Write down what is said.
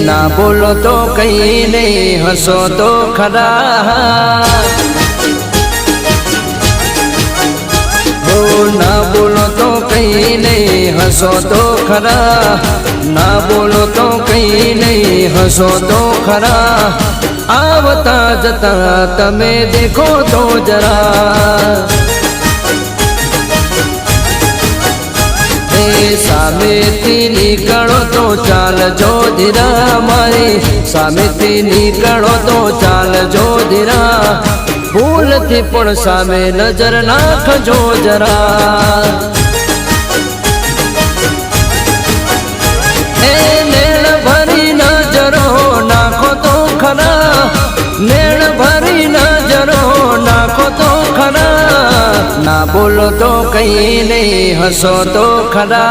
ना बोलो तो कहीं नहीं, हंसो तो खरा। ना बोलो तो कहीं नहीं, हंसो तो खरा। ना बोलो तो कहीं नहीं, हंसो तो खरा। आवता जता तमे देखो तो जरा। सामेथी निकलो तो चाल जो धीरा, मारी सामेथी निकलो तो चाल जो धीरा। भूल थी पण सामे नजर नाखजो जरा। नेण भरी नजरो नाखो तो खरा, नेण भरी नजरो नाखो तो खरा। ना बोलो तो कहीं नहीं, हंसो तो खरा।